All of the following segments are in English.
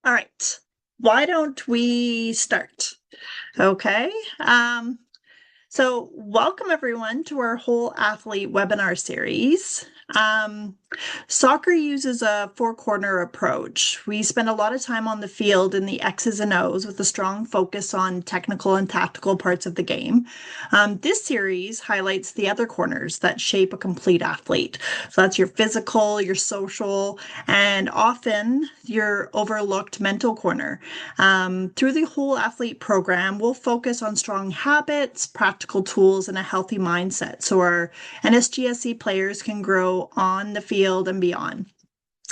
All right. Why don't we start? Okay. Welcome everyone to our whole athlete webinar series. Um, Soccer uses a four-corner approach. We spend a lot of time on the field in the X's and O's with a strong focus on technical and tactical parts of the game. This series highlights the other corners that shape a complete athlete. So that's your physical, your social, and often your overlooked mental corner. Through the whole athlete program, we'll focus on strong habits, practical tools, and a healthy mindset so our NSGSE players can grow on the field and beyond.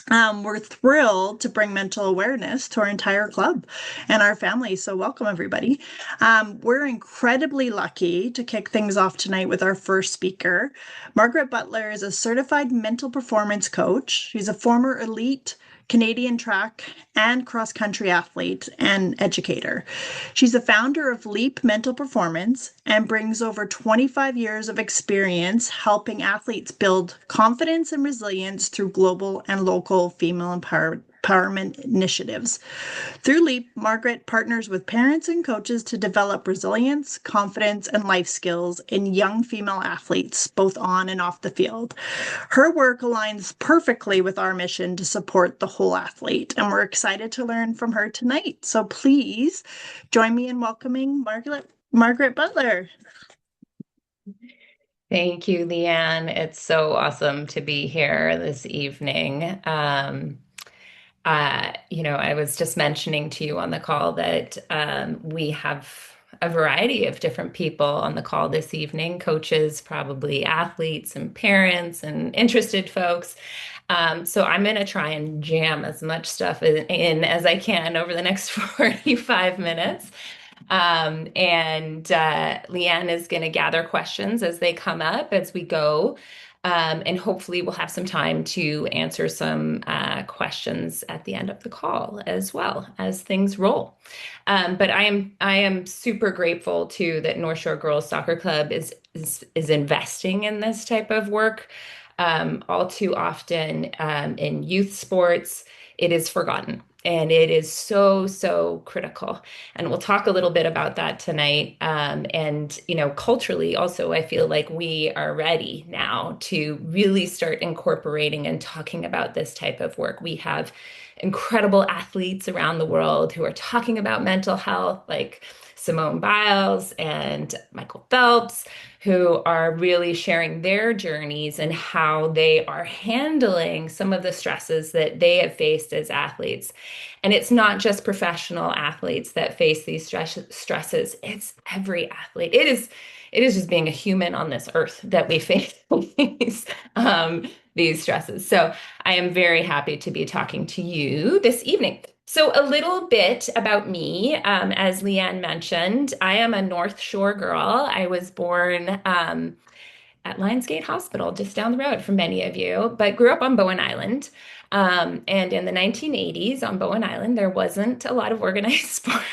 We're thrilled to bring mental awareness to our entire club and our family. So, welcome everybody. We're incredibly lucky to kick things off tonight with our first speaker. Margaret Butler is a certified mental performance coach. She's a former elite Canadian track and cross country athlete and educator. She's the founder of Leap Mental Performance and brings over 25 years of experience helping athletes build confidence and resilience through global and local female empowerment initiatives. Through Leap, Margaret partners with parents and coaches to develop resilience, confidence, and life skills in young female athletes, both on and off the field. Her work aligns perfectly with our mission to support the whole athlete, and we're excited to learn from her tonight. So please join me in welcoming Margaret Butler. Thank you, Leanne. It's so awesome to be here this evening. I was just mentioning to you on the call that we have a variety of different people on the call this evening, coaches, probably athletes and parents and interested folks. So I'm going to try and jam as much stuff in as I can over the next 45 minutes. And Leanne is going to gather questions as they come up as we go. And hopefully we'll have some time to answer some questions at the end of the call as well as things roll. But I am super grateful too that North Shore Girls Soccer Club is investing in this type of work. All too often in youth sports, it is forgotten. And it is so, so critical. And we'll talk a little bit about that tonight. Culturally, also, I feel like we are ready now to really start incorporating and talking about this type of work. We have incredible athletes around the world who are talking about mental health, like Simone Biles and Michael Phelps, who are really sharing their journeys and how they are handling some of the stresses that they have faced as athletes. And it's not just professional athletes that face these stresses, it's every athlete. It is just being a human on this earth that we face these stresses. So I am very happy to be talking to you this evening. So a little bit about me. As Leanne mentioned, I am a North Shore girl. I was born at Lionsgate Hospital, just down the road from many of you, but grew up on Bowen Island. And in the 1980s on Bowen Island, there wasn't a lot of organized sport.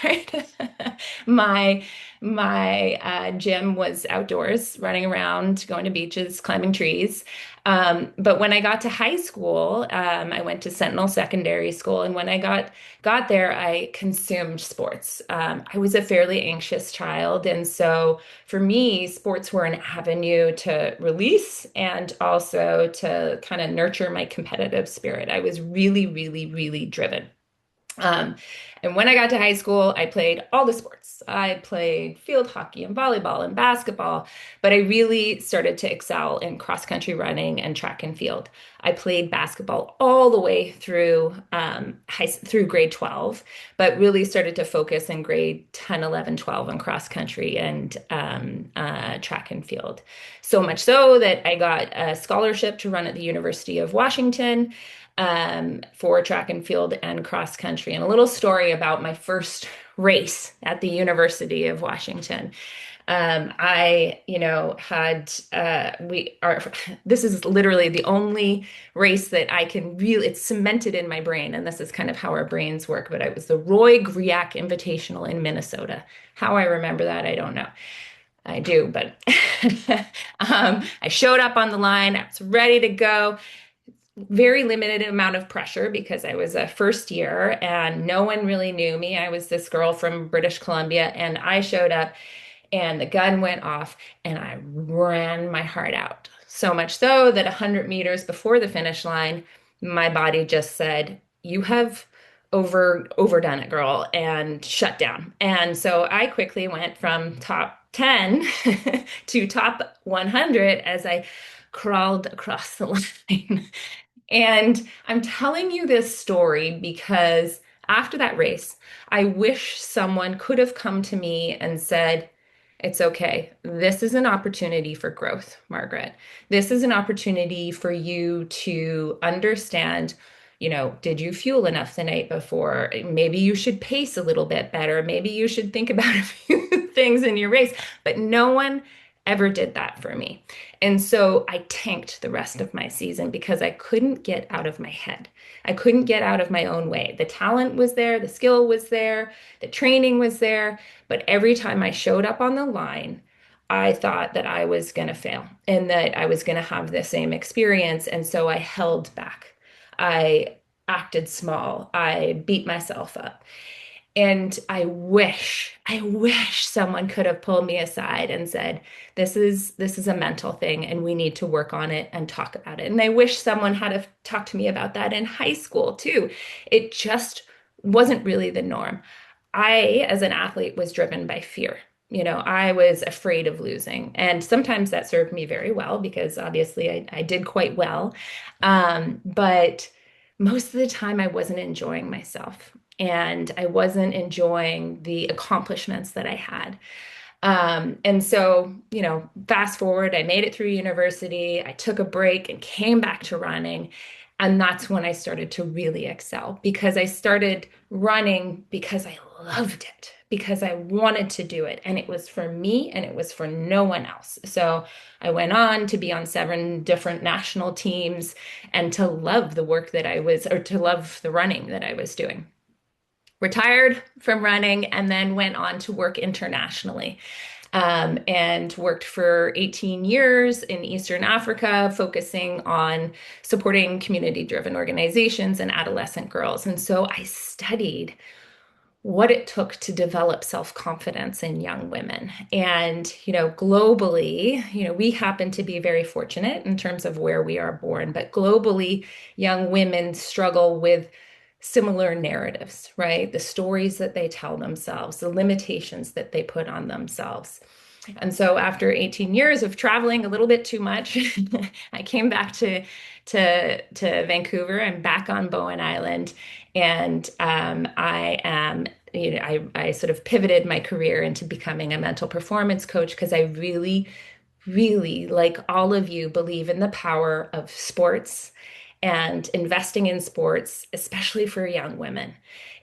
My my gym was outdoors, running around, going to beaches, climbing trees. But when I got to high school, I went to Sentinel Secondary School, and when I got there, I consumed sports. I was a fairly anxious child, and so for me, sports were an avenue to release and also to kind of nurture my competitive spirit. I was really, really, really driven. Um, and when I got to high school, I played all the sports. I played field hockey and volleyball and basketball, but I really started to excel in cross country running and track and field. I played basketball all the way through through grade 12, but really started to focus in grade 10, 11, 12 on cross country and track and field. So much so that I got a scholarship to run at the University of Washington for track and field and cross country. And a little story about my first race at the University of Washington. This is literally the only race that I can really, it's cemented in my brain. And this is kind of how our brains work. But it was the Roy Griak Invitational in Minnesota. How I remember that, I don't know. I do, but I showed up on the line. I was ready to go. very limited amount of pressure because I was a first year and no one really knew me. I was this girl from British Columbia and I showed up and the gun went off and I ran my heart out. So much so that 100 meters before the finish line, my body just said, "You have overdone it, girl," and shut down. And so I quickly went from top 10 to top 100 as I crawled across the line. And I'm telling you this story because after that race, I wish someone could have come to me and said, "It's okay. This is an opportunity for growth, Margaret. This is an opportunity for you to understand, did you fuel enough the night before? Maybe you should pace a little bit better. Maybe you should think about a few things in your race." But no one ever did that for me. And so I tanked the rest of my season because I couldn't get out of my head. I couldn't get out of my own way. The talent was there, the skill was there, the training was there, but every time I showed up on the line, I thought that I was going to fail and that I was going to have the same experience. And so I held back. I acted small. I beat myself up. And I wish someone could have pulled me aside and said, this is a mental thing and we need to work on it and talk about it. And I wish someone had have talked to me about that in high school too. It just wasn't really the norm. I, as an athlete, was driven by fear. I was afraid of losing. And sometimes that served me very well because obviously I did quite well. But most of the time I wasn't enjoying myself and I wasn't enjoying the accomplishments that I had. And so, fast forward, I made it through university. I took a break and came back to running. And that's when I started to really excel because I started running because I loved it, because I wanted to do it. And it was for me and it was for no one else. So I went on to be on 7 different national teams and to love the work that I was, or to love the running that I was doing. Retired from running and then went on to work internationally, and worked for 18 years in Eastern Africa, focusing on supporting community-driven organizations and adolescent girls. And so I studied what it took to develop self-confidence in young women. And, globally, we happen to be very fortunate in terms of where we are born, but globally, young women struggle with similar narratives, right? The stories that they tell themselves, the limitations that they put on themselves. And so after 18 years of traveling a little bit too much, I came back to Vancouver. I'm back on Bowen Island, and I am, I sort of pivoted my career into becoming a mental performance coach because I really, really, like all of you, believe in the power of sports and investing in sports, especially for young women.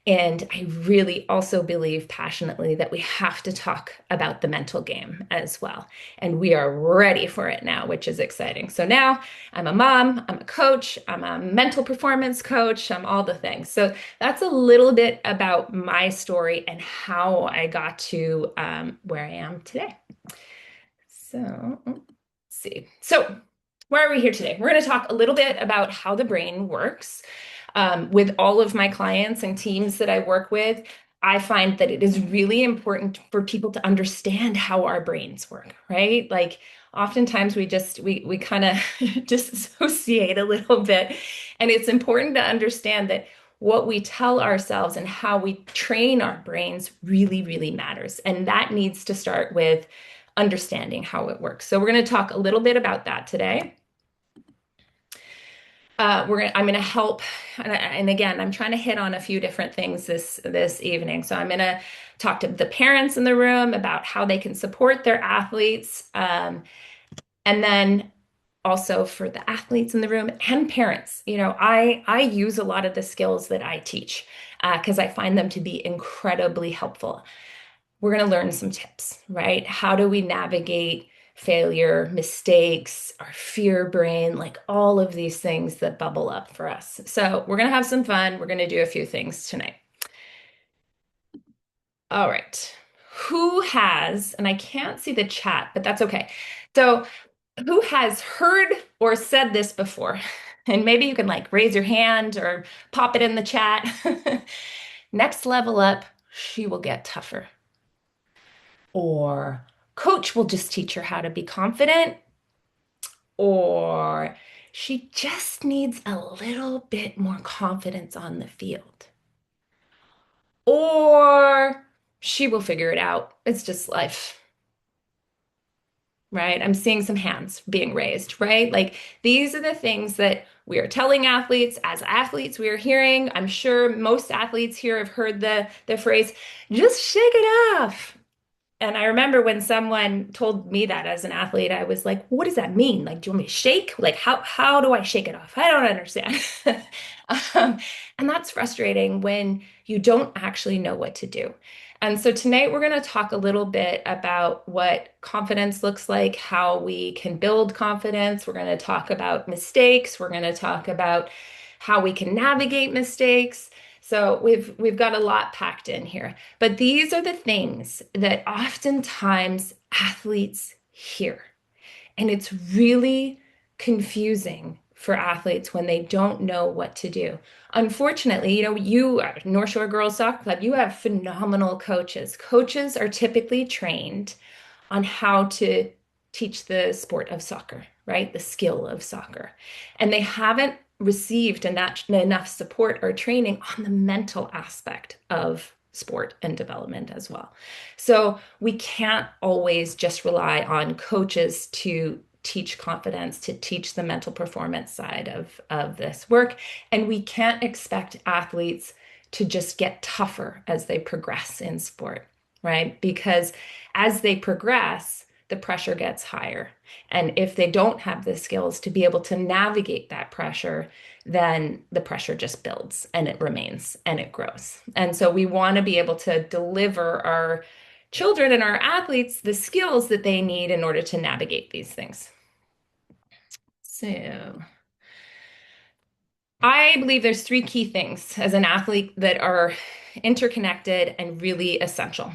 And I really also believe passionately that we have to talk about the mental game as well. And we are ready for it now, which is exciting. So now I'm a mom, I'm a coach, I'm a mental performance coach, I'm all the things. So that's a little bit about my story and how I got to where I am today. So let's see. So why are we here today? We're going to talk a little bit about how the brain works. With all of my clients and teams that I work with, I find that it is really important for people to understand how our brains work, right? Like oftentimes we kind of disassociate a little bit. And it's important to understand that what we tell ourselves and how we train our brains really, really matters. And that needs to start with understanding how it works. So we're going to talk a little bit about that today. I'm gonna help, and again, I'm trying to hit on a few different things this evening. So I'm gonna talk to the parents in the room about how they can support their athletes, and then also for the athletes in the room and parents. I use a lot of the skills that I teach because I find them to be incredibly helpful. We're going to learn some tips, right? How do we navigate failure, mistakes, our fear brain, like all of these things that bubble up for us. So we're going to have some fun. We're going to do a few things tonight. All right. Who has, and I can't see the chat, but that's okay. So who has heard or said this before? And maybe you can like raise your hand or pop it in the chat. Next level up, she will get tougher. Or coach will just teach her how to be confident. Or she just needs a little bit more confidence on the field. Or she will figure it out. It's just life, right? I'm seeing some hands being raised, right? Like these are the things that we are telling athletes. As athletes, we are hearing. I'm sure most athletes here have heard the phrase, just shake it off. And I remember when someone told me that as an athlete, I was like, what does that mean? Like, do you want me to shake? Like, how do I shake it off? I don't understand. Um, and that's frustrating when you don't actually know what to do. And so tonight we're going to talk a little bit about what confidence looks like, how we can build confidence. We're going to talk about mistakes. We're going to talk about how we can navigate mistakes. So we've got a lot packed in here. But these are the things that oftentimes athletes hear. And it's really confusing for athletes when they don't know what to do. Unfortunately, you, North Shore Girls Soccer Club, you have phenomenal coaches. Coaches are typically trained on how to teach the sport of soccer, right? The skill of soccer. And they haven't received enough support or training on the mental aspect of sport and development as well. So we can't always just rely on coaches to teach confidence, to teach the mental performance side of this work. And we can't expect athletes to just get tougher as they progress in sport, right? Because as they progress, the pressure gets higher. And if they don't have the skills to be able to navigate that pressure, then the pressure just builds and it remains and it grows. And so we want to be able to deliver our children and our athletes the skills that they need in order to navigate these things. So I believe there's three key things as an athlete that are interconnected and really essential.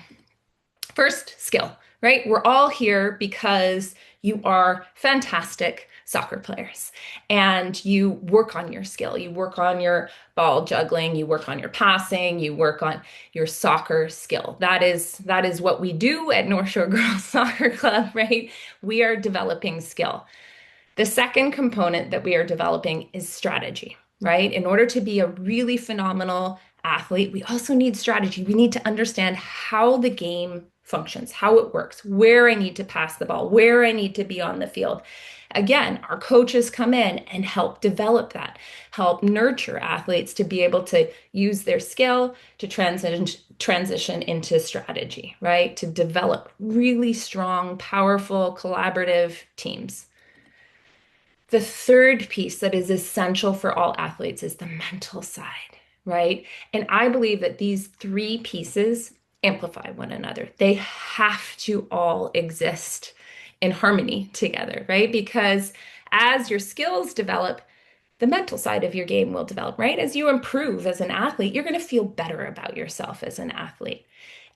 First, skill, right? We're all here because you are fantastic soccer players and you work on your skill. You work on your ball juggling, you work on your passing, you work on your soccer skill. That is what we do at North Shore Girls Soccer Club, right? We are developing skill. The second component that we are developing is strategy, right? In order to be a really phenomenal athlete, we also need strategy. We need to understand how the game functions, how it works, where I need to pass the ball, where I need to be on the field. Again, our coaches come in and help develop that, help nurture athletes to be able to use their skill to transition into strategy, right? To develop really strong, powerful, collaborative teams. The third piece that is essential for all athletes is the mental side, right? And I believe that these three pieces amplify one another. They have to all exist in harmony together, right? Because as your skills develop, the mental side of your game will develop, right? As you improve as an athlete, you're going to feel better about yourself as an athlete.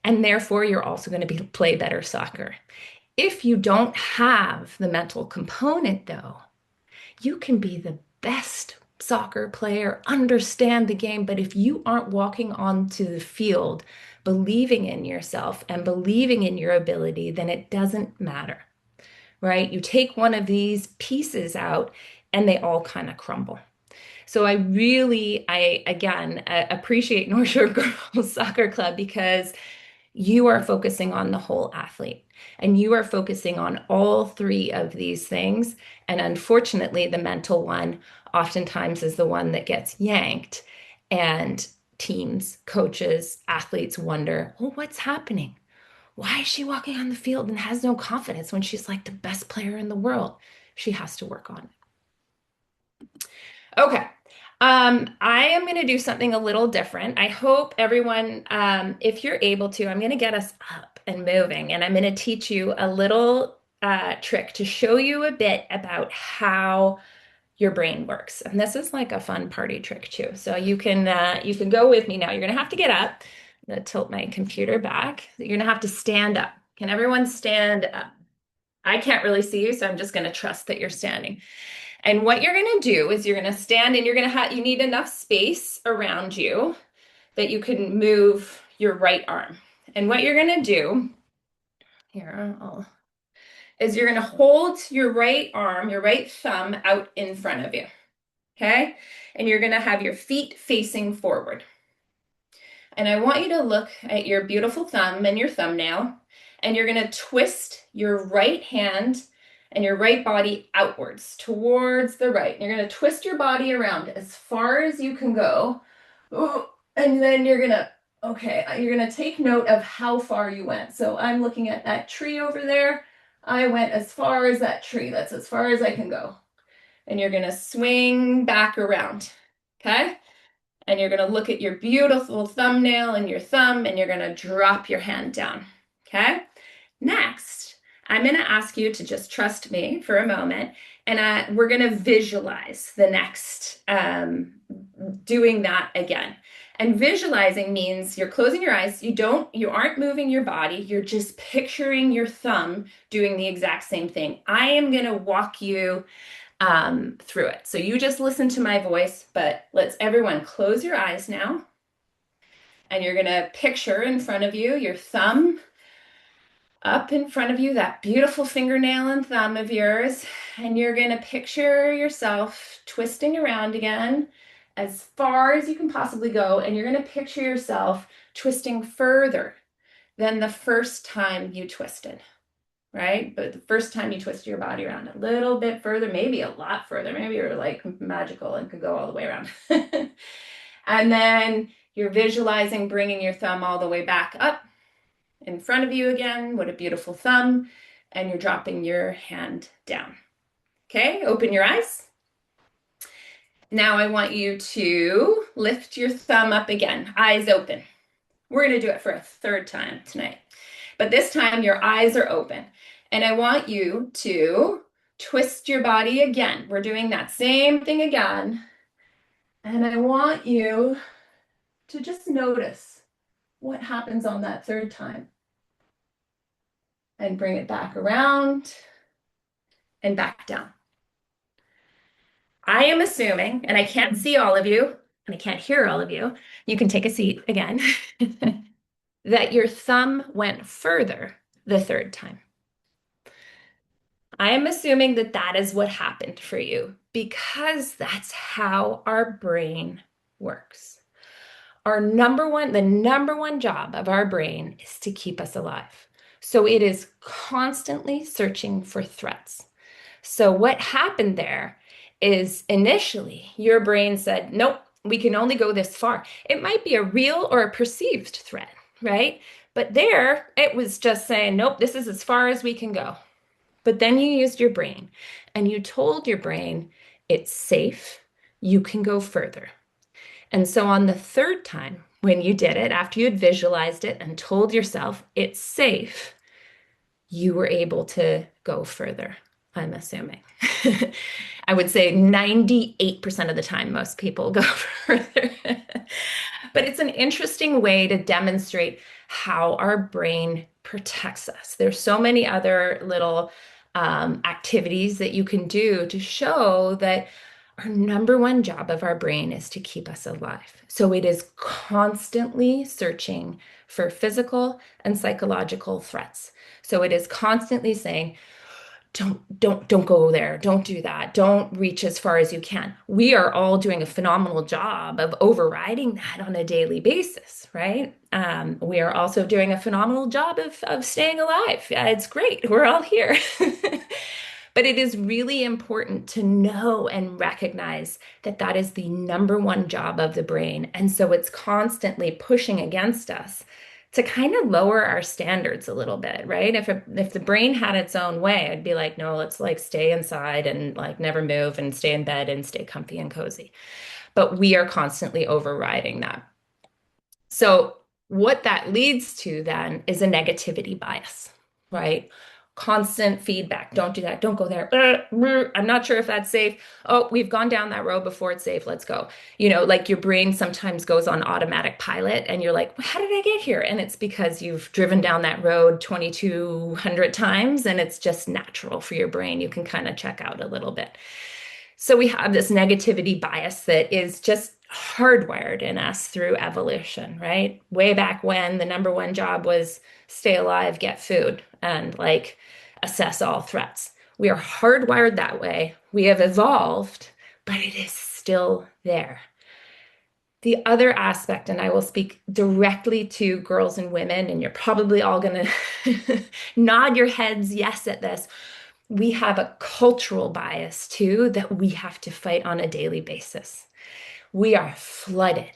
And therefore, you're also going to play better soccer. If you don't have the mental component, though, you can be the best soccer player, understand the game, but if you aren't walking onto the field believing in yourself and believing in your ability, then it doesn't matter, right? You take one of these pieces out and they all kind of crumble. So I again appreciate North Shore Girls Soccer Club because you are focusing on the whole athlete and you are focusing on all three of these things. And unfortunately, the mental one oftentimes is the one that gets yanked. And teams, coaches, athletes wonder, well, what's happening? Why is she walking on the field and has no confidence when she's like the best player in the world? She has to work on it. Okay. I am going to do something a little different. I hope everyone, if you're able to, I'm going to get us up and moving, and I'm going to teach you a little trick to show you a bit about how your brain works. And this is like a fun party trick too. So you can go with me now. You're going to have to get up. I'm going to tilt my computer back. You're going to have to stand up. Can everyone stand up? I can't really see you, so I'm just going to trust that you're standing. And what you're going to do is you're going to stand and you're going to have, you need enough space around you that you can move your right arm. And what you're going to do here is you're going to hold your right arm, your right thumb out in front of you. Okay. And you're going to have your feet facing forward. And I want you to look at your beautiful thumb and your thumbnail, and you're going to twist your right hand and your right body outwards towards the right. And you're going to twist your body around as far as you can go. And then you're going to take note of how far you went. So I'm looking at that tree over there. I went as far as that tree. That's as far as I can go. And you're going to swing back around. Okay? And you're going to look at your beautiful thumbnail and your thumb, and you're going to drop your hand down. Okay? Next, I'm going to ask you to just trust me for a moment, and we're going to visualize the next doing that again. And visualizing means you're closing your eyes. You aren't moving your body. You're just picturing your thumb doing the exact same thing. I am going to walk you through it. So you just listen to my voice, but let's everyone close your eyes now. And you're going to picture in front of you your thumb up in front of you, that beautiful fingernail and thumb of yours. And you're going to picture yourself twisting around again as far as you can possibly go. And you're going to picture yourself twisting further than the first time you twisted. Right? But the first time you twist your body around a little bit further, maybe a lot further, maybe you're like magical and could go all the way around. And then you're visualizing bringing your thumb all the way back up in front of you again. What a beautiful thumb. And you're dropping your hand down. Okay, open your eyes. Now I want you to lift your thumb up again, eyes open. We're going to do it for a third time tonight. But this time your eyes are open. And I want you to twist your body again. We're doing that same thing again. And I want you to just notice what happens on that third time. And bring it back around and back down. I am assuming, and I can't see all of you, and I can't hear all of you, you can take a seat again, that your thumb went further the third time. I am assuming that that is what happened for you because that's how our brain works. The number one job of our brain is to keep us alive. So it is constantly searching for threats. So what happened there is initially your brain said, nope, we can only go this far. It might be a real or a perceived threat, right? But there it was just saying, nope, this is as far as we can go. But then you used your brain and you told your brain, it's safe, you can go further. And so on the third time, when you did it, after you had visualized it and told yourself it's safe, you were able to go further, I'm assuming. I would say 98% of the time, most people go further. But it's an interesting way to demonstrate how our brain protects us. There's so many other little activities that you can do to show that our number one job of our brain is to keep us alive. So it is constantly searching for physical and psychological threats. So it is constantly saying, don't go there. Don't do that. Don't reach as far as you can. We are all doing a phenomenal job of overriding that on a daily basis, right? We are also doing a phenomenal job of staying alive. It's great. We're all here. But it is really important to know and recognize that that is the number one job of the brain. And so it's constantly pushing against us to kind of lower our standards a little bit, right? If the brain had its own way, I'd be like, no, let's like stay inside and like never move and stay in bed and stay comfy and cozy. But we are constantly overriding that. So what that leads to then is a negativity bias, right? Constant feedback. Don't do that. Don't go there. I'm not sure if that's safe. Oh, we've gone down that road before. It's safe. Let's go. Like your brain sometimes goes on automatic pilot and you're like, how did I get here? And it's because you've driven down that road 2,200 times and it's just natural for your brain. You can kind of check out a little bit. So we have this negativity bias that is just hardwired in us through evolution, right? Way back when the number one job was stay alive, get food, and like assess all threats. We are hardwired that way. We have evolved, but it is still there. The other aspect, and I will speak directly to girls and women, and you're probably all going to nod your heads yes at this. We have a cultural bias too that we have to fight on a daily basis. We are flooded.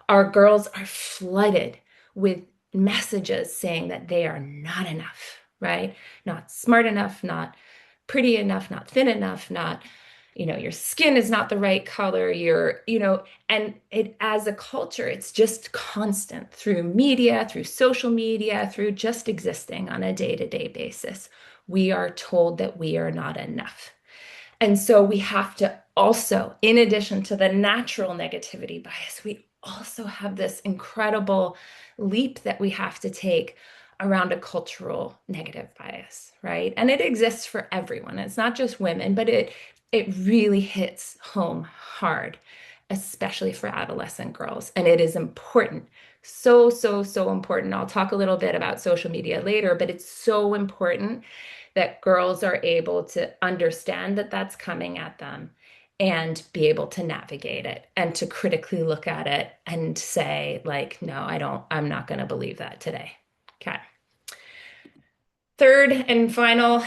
Our girls are flooded with messages saying that they are not enough, right? Not smart enough, not pretty enough, not thin enough, not, your skin is not the right color. And it as a culture, it's just constant through media, through social media, through just existing on a day-to-day basis. We are told that we are not enough. And so we have to also, in addition to the natural negativity bias, we also have this incredible leap that we have to take around a cultural negative bias, right? And it exists for everyone. It's not just women, but it really hits home hard, especially for adolescent girls. And it is important. So, so, so important. I'll talk a little bit about social media later, but it's so important that girls are able to understand that that's coming at them and be able to navigate it and to critically look at it and say, like, no, I'm not going to believe that today. Okay. Third and final,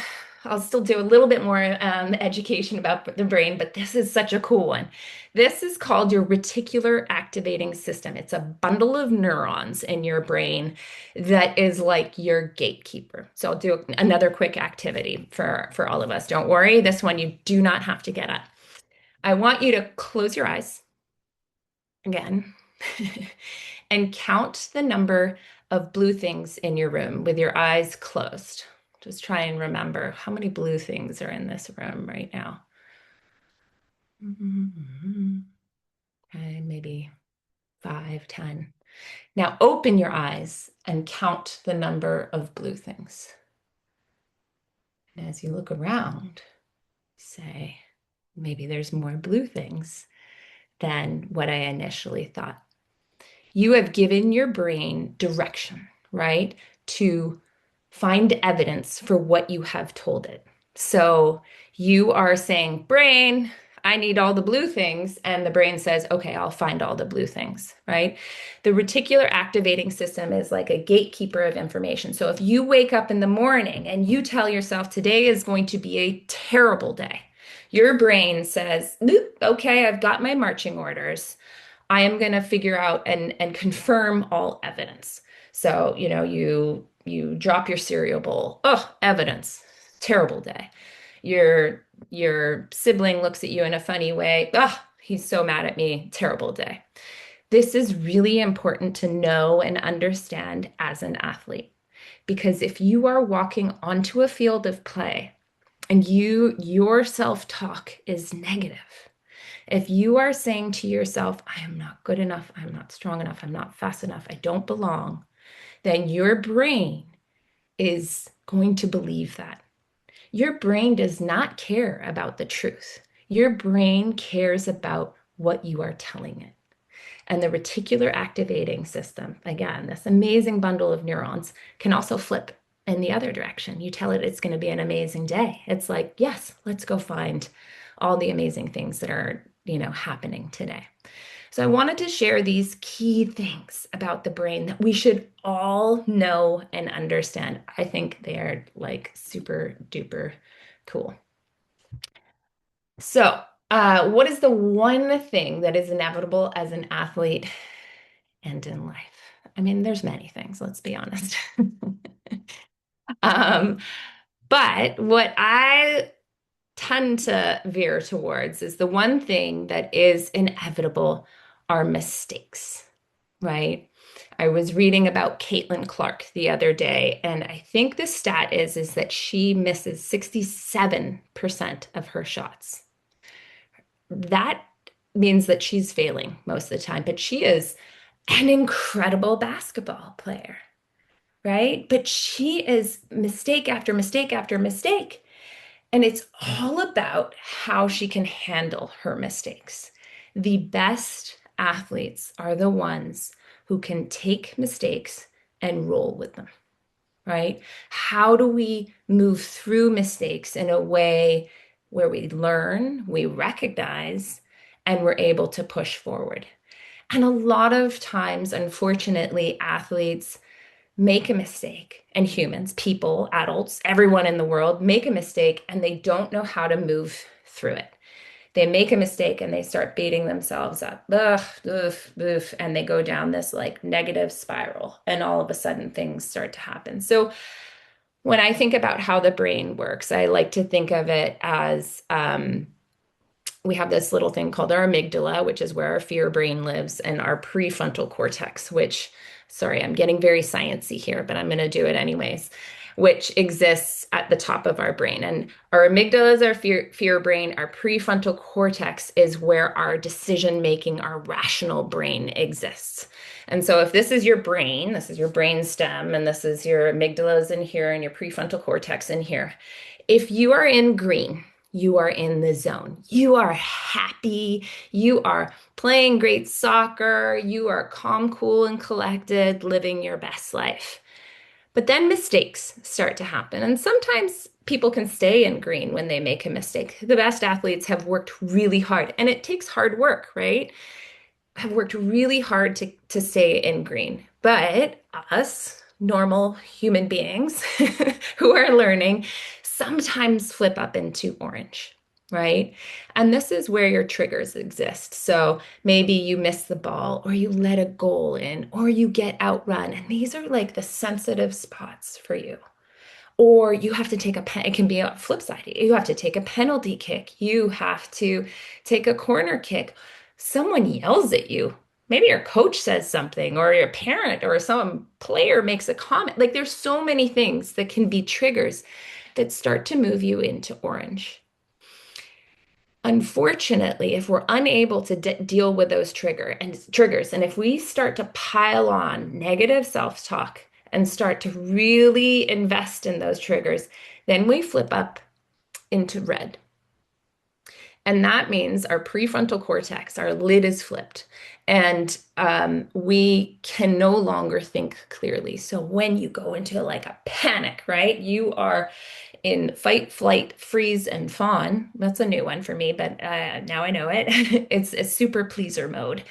I'll still do a little bit more education about the brain, but this is such a cool one. This is called your reticular activating system. It's a bundle of neurons in your brain that is like your gatekeeper. So I'll do another quick activity for all of us. Don't worry, this one you do not have to get at. I want you to close your eyes again and count the number of blue things in your room with your eyes closed. Just try and remember how many blue things are in this room right now. Okay, maybe 5, 10. Now open your eyes and count the number of blue things. And as you look around, say, maybe there's more blue things than what I initially thought. You have given your brain direction, right, to find evidence for what you have told it. So you are saying, brain, I need all the blue things. And the brain says, okay, I'll find all the blue things, right? The reticular activating system is like a gatekeeper of information. So if you wake up in the morning and you tell yourself today is going to be a terrible day, your brain says, okay, I've got my marching orders. I am going to figure out and confirm all evidence. So, you drop your cereal bowl. Oh, evidence. Terrible day. Your sibling looks at you in a funny way. Oh, he's so mad at me. Terrible day. This is really important to know and understand as an athlete because if you are walking onto a field of play and your self-talk is negative, if you are saying to yourself, I am not good enough, I'm not strong enough, I'm not fast enough, I don't belong, then your brain is going to believe that. Your brain does not care about the truth. Your brain cares about what you are telling it. And the reticular activating system, again, this amazing bundle of neurons, can also flip in the other direction. You tell it it's going to be an amazing day. It's like, yes, let's go find all the amazing things that are, happening today. So I wanted to share these key things about the brain that we should all know and understand. I think they're like super duper cool. So, what is the one thing that is inevitable as an athlete and in life? I mean, there's many things, let's be honest. Um, but what I tend to veer towards is the one thing that is inevitable are mistakes, right? I was reading about Caitlin Clark the other day, and I think the stat is that she misses 67% of her shots. That means that she's failing most of the time, but she is an incredible basketball player, right? But she is mistake after mistake after mistake. And it's all about how she can handle her mistakes. The best athletes are the ones who can take mistakes and roll with them, right? How do we move through mistakes in a way where we learn, we recognize, and we're able to push forward? And a lot of times, unfortunately, athletes make a mistake, and humans, people, adults, everyone in the world make a mistake and they don't know how to move through it. They make a mistake and they start beating themselves up. Ugh, oof, oof, and they go down this like negative spiral, and all of a sudden things start to happen. So when I think about how the brain works, I like to think of it as we have this little thing called our amygdala, which is where our fear brain lives, and our prefrontal cortex, which, sorry, I'm getting very sciencey here, but I'm going to do it anyways, which exists at the top of our brain. And our amygdala is our fear brain. Our prefrontal cortex is where our decision making, our rational brain exists. And so if this is your brain, this is your brain stem, and this is your amygdalas in here and your prefrontal cortex in here. If you are in green, you are in the zone. You are happy. You are playing great soccer. You are calm, cool, and collected, living your best life. But then mistakes start to happen. And sometimes people can stay in green when they make a mistake. The best athletes have worked really hard, and it takes hard work, right? Have worked really hard to stay in green. But us, normal human beings who are learning, sometimes flip up into orange, right? And this is where your triggers exist. So maybe you miss the ball, or you let a goal in, or you get outrun. And these are like the sensitive spots for you. Or you have to take it can be a flip side. You have to take a penalty kick. You have to take a corner kick. Someone yells at you. Maybe your coach says something, or your parent, or some player makes a comment. Like there's so many things that can be triggers that start to move you into orange. Unfortunately, if we're unable to deal with those triggers, and if we start to pile on negative self-talk and start to really invest in those triggers, then we flip up into red. And that means our prefrontal cortex, our lid is flipped, and we can no longer think clearly. So when you go into like a panic, right? You are in fight, flight, freeze, and fawn. That's a new one for me, but now I know it. It's a super pleaser mode.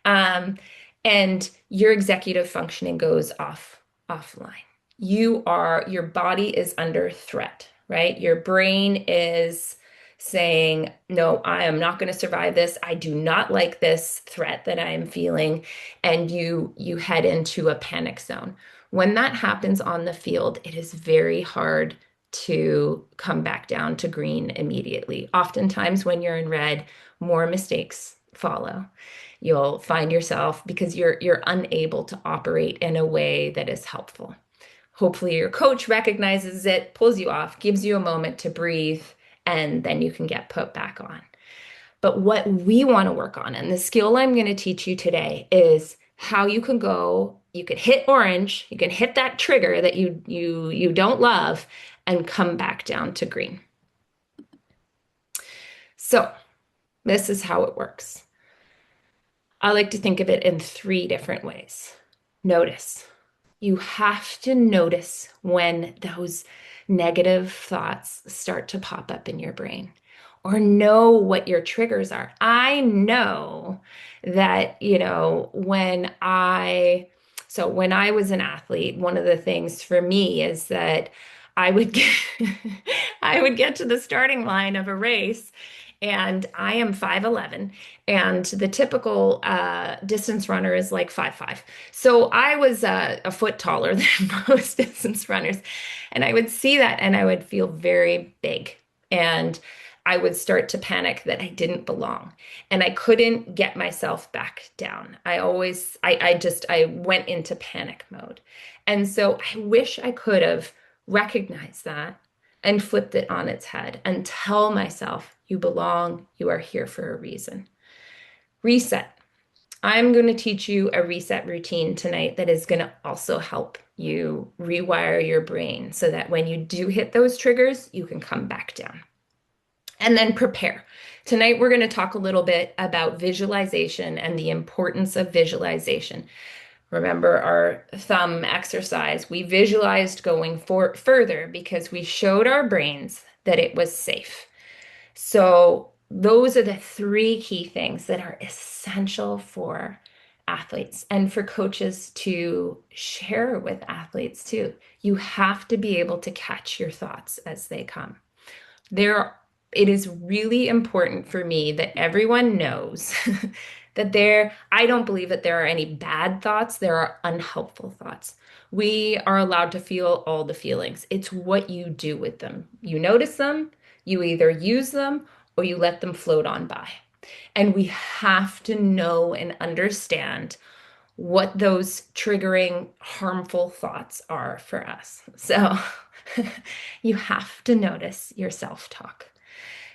Um, and your executive functioning goes offline. Your body is under threat, right? Your brain is saying, no, I am not going to survive this. I do not like this threat that I am feeling. And you head into a panic zone. When that happens on the field, it is very hard to come back down to green immediately. Oftentimes, when you're in red, more mistakes follow. You'll find yourself because you're unable to operate in a way that is helpful. Hopefully, your coach recognizes it, pulls you off, gives you a moment to breathe, and then you can get put back on. But what we want to work on, and the skill I'm going to teach you today, is how you could hit orange, you can hit that trigger that you don't love, and come back down to green. So this is how it works. I like to think of it in 3 different ways. Notice. You have to notice when those negative thoughts start to pop up in your brain, or know what your triggers are. I know that, when I was an athlete, one of the things for me is that I would get, I would get to the starting line of a race, and I am 5'11", and the typical distance runner is like 5'5". So I was a foot taller than most distance runners. And I would see that and I would feel very big. And I would start to panic that I didn't belong. And I couldn't get myself back down. I went into panic mode. And so I wish I could have recognized that and flipped it on its head and tell myself, you belong, you are here for a reason. Reset. I'm going to teach you a reset routine tonight that is going to also help you rewire your brain so that when you do hit those triggers, you can come back down. and then prepare. Tonight, we're going to talk a little bit about visualization and the importance of visualization. Remember our thumb exercise. We visualized going further because we showed our brains that it was safe. So, those are the three key things that are essential for athletes and for coaches to share with athletes too. You have to be able to catch your thoughts as they come. There, it is really important for me that everyone knows that I don't believe that there are any bad thoughts, there are unhelpful thoughts. We are allowed to feel all the feelings. It's what you do with them. You notice them, you either use them, or you let them float on by. And we have to know and understand what those triggering, harmful thoughts are for us. So you have to notice your self-talk.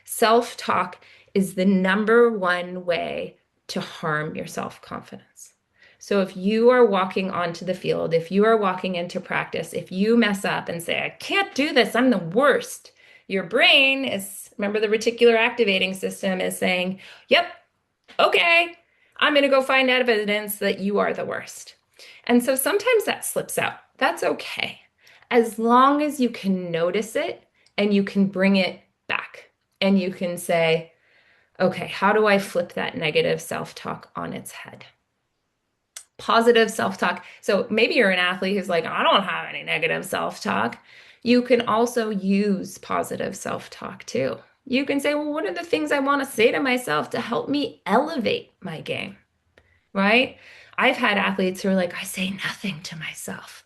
Self-talk is the number one way to harm your self-confidence. So if you are walking onto the field, if you are walking into practice, if you mess up and say, I can't do this, I'm the worst, your brain is, remember the reticular activating system is saying, yep, okay, I'm going to go find out evidence that you are the worst. And so sometimes that slips out. That's okay. As long as you can notice it and you can bring it back and you can say, okay, how do I flip that negative self-talk on its head? Positive self-talk. So maybe you're an athlete who's like, I don't have any negative self-talk. You can also use positive self-talk too. You can say, well, what are the things I want to say to myself to help me elevate my game? Right? I've had athletes who are like, I say nothing to myself.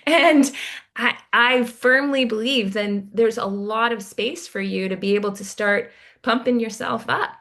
And I firmly believe then there's a lot of space for you to be able to start pumping yourself up,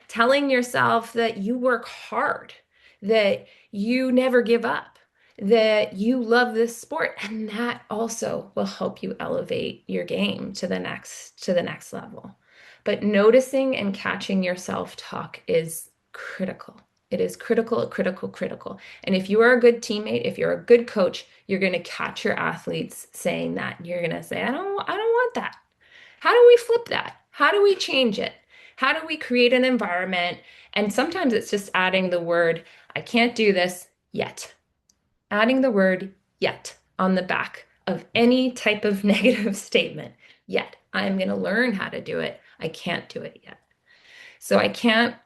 telling yourself that you work hard, that you never give up, that you love this sport, and that also will help you elevate your game to the next level. But noticing and catching your self-talk is critical. It is critical, critical, critical. And if you are a good teammate, if you're a good coach, you're going to catch your athletes saying that. You're going to say, I don't want that. How do we flip that? How do we change it? How do we create an environment? And sometimes it's just adding the word, I can't do this yet. Adding the word yet on the back of any type of negative statement. Yet. I'm going to learn how to do it. I can't do it yet. So I can't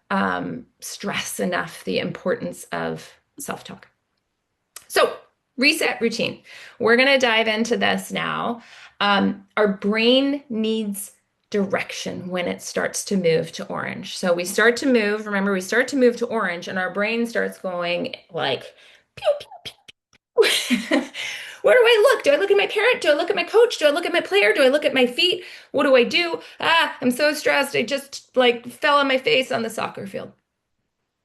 stress enough the importance of self-talk. So reset routine. We're going to dive into this now. Our brain needs direction when it starts to move to orange. So we start to move, remember, we start to move to orange and our brain starts going like, pew, pew, pew. Where do I look? Do I look at my parent? Do I look at my coach? Do I look at my player? Do I look at my feet? What do I do? Ah, I'm so stressed. I just like fell on my face on the soccer field.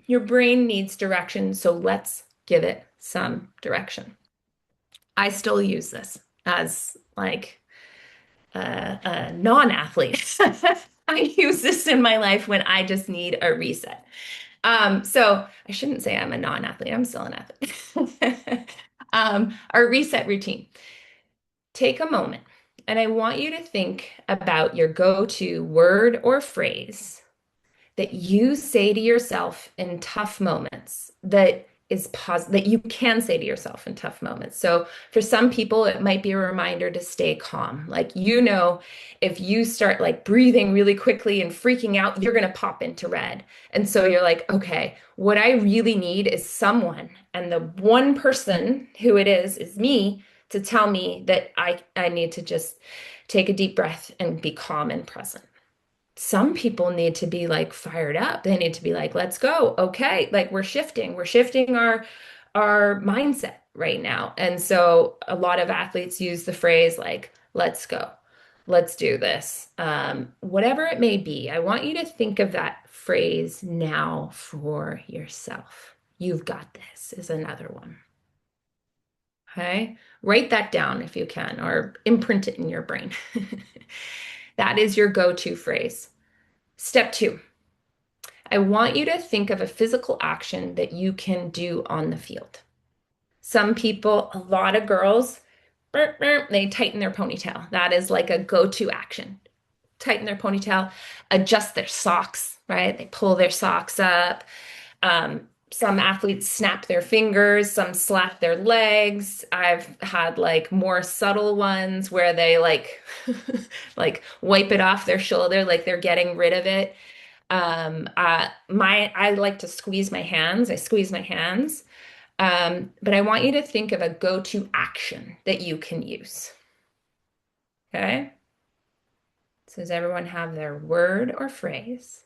Your brain needs direction, so let's give it some direction. I still use this as like a non-athlete. I use this in my life when I just need a reset. So I shouldn't say I'm a non-athlete. I'm still an athlete. Our reset routine. Take a moment, and I want you to think about your go-to word or phrase that you say to yourself in tough moments that you can say to yourself in tough moments. So for some people, it might be a reminder to stay calm. Like, if you start like breathing really quickly and freaking out, you're going to pop into red. And so you're like, okay, what I really need is someone. And the one person who it is me to tell me that I need to just take a deep breath and be calm and present. Some people need to be like fired up. They need to be like, let's go. Okay. Like we're shifting our mindset right now. And so a lot of athletes use the phrase like, let's go. Let's do this. Whatever it may be, I want you to think of that phrase now for yourself. You've got this is another one. Okay. Write that down if you can, or imprint it in your brain. That is your go-to phrase. Step two, I want you to think of a physical action that you can do on the field. Some people, a lot of girls, they tighten their ponytail. That is like a go-to action. tighten their ponytail, adjust their socks, right? They pull their socks up. Some athletes snap their fingers, some slap their legs. I've had like more subtle ones where they like like wipe it off their shoulder, like they're getting rid of it. I like to squeeze my hands. I squeeze my hands. But I want you to think of a go-to action that you can use. Okay? So does everyone have their word or phrase?